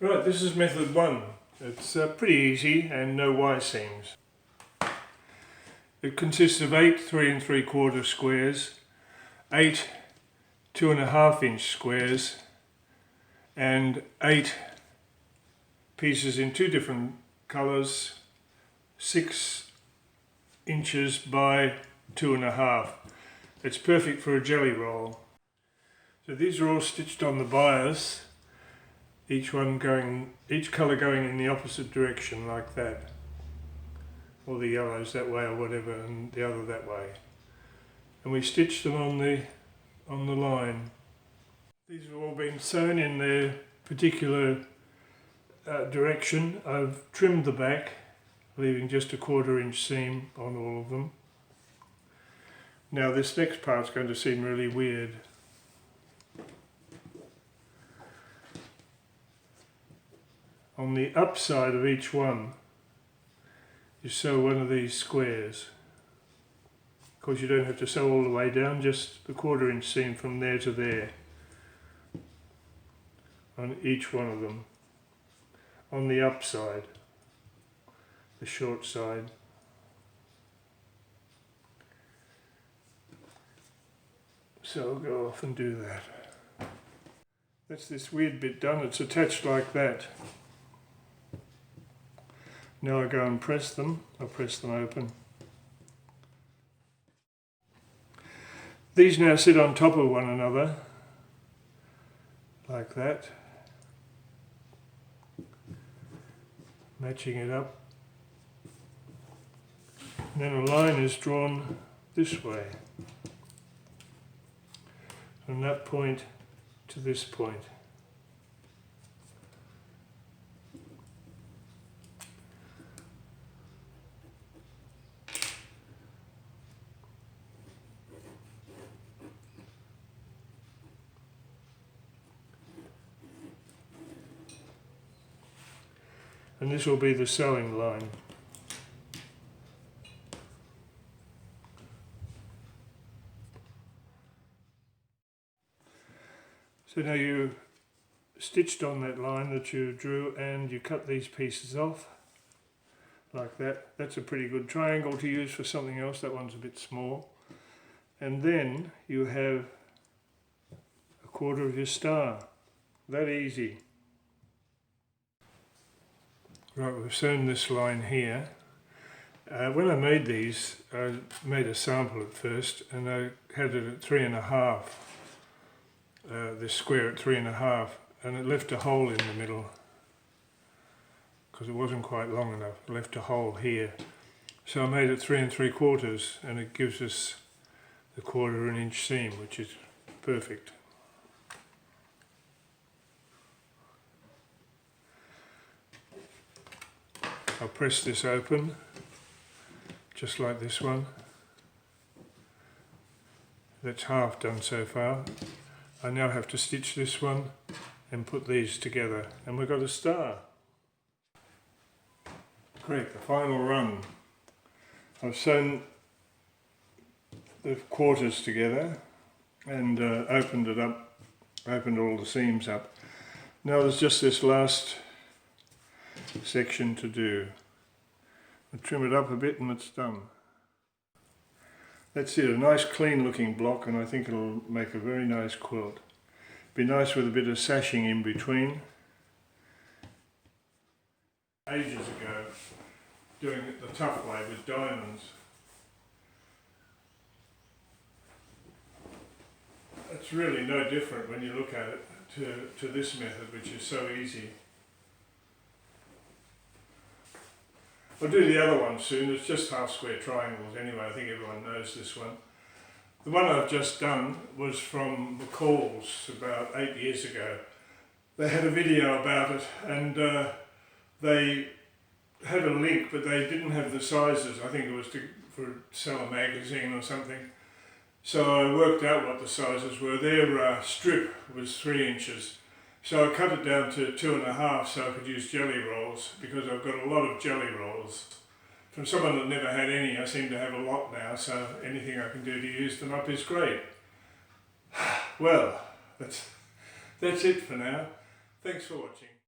Right, this is method 1. It's pretty easy and no Y seams. It consists of 8 3 3/4 squares, 8 2.5 inch squares, and 8 pieces in 2 different colours, 6 inches by 2.5. It's perfect for a jelly roll. So these are all stitched on the bias, each colour going in the opposite direction like that, or the yellows that way or whatever, and the other that way. And we stitched them on the line. These have all been sewn in their particular direction. I've trimmed the back, leaving just a 1/4 inch seam on all of them. Now this next part's going to seem really weird. On the upside of each one, you sew one of these squares. Of course, you don't have to sew all the way down, just the 1/4 inch seam from there to there on each one of them. On the upside, the short side. So I'll go off and do that. That's this weird bit done. It's attached like that. Now I go and press them. I'll press them open. These now sit on top of one another, like that, matching it up. And then a line is drawn this way, from that point to this point. And this will be the sewing line. So now you stitched on that line that you drew and you cut these pieces off like that. That's a pretty good triangle to use for something else. That one's a bit small. And then you have a 1/4 of your star. That easy. Right, we've sewn this line here. When I made these, I made a sample at first, and I had it at 3.5. This square at 3.5, and it left a hole in the middle because it wasn't quite long enough. It left a hole here, so I made it 3 3/4, and it gives us the 1/4 inch seam, which is perfect. I'll press this open, just like this one. That's half done so far. I now have to stitch this one and put these together, and we've got a star. Great, the final run. I've sewn the quarters together and opened it up, opened all the seams up. Now there's just this last section to do. I'll trim it up a bit and it's done. That's it, a nice clean looking block, and I think it'll make a very nice quilt. Be nice with a bit of sashing in between. Ages ago, doing it the tough way with diamonds. It's really no different when you look at it to this method, which is so easy. I'll do the other one soon. It's just half square triangles anyway. I think everyone knows this one. The one I've just done was from McCall's about 8 years ago. They had a video about it, and they had a link, but they didn't have the sizes. I think it was to sell a magazine or something. So I worked out what the sizes were. Their strip was 3 inches. So I cut it down to 2.5 so I could use jelly rolls, because I've got a lot of jelly rolls. From someone that never had any, I seem to have a lot now, so anything I can do to use them up is great. Well, that's it for now. Thanks for watching.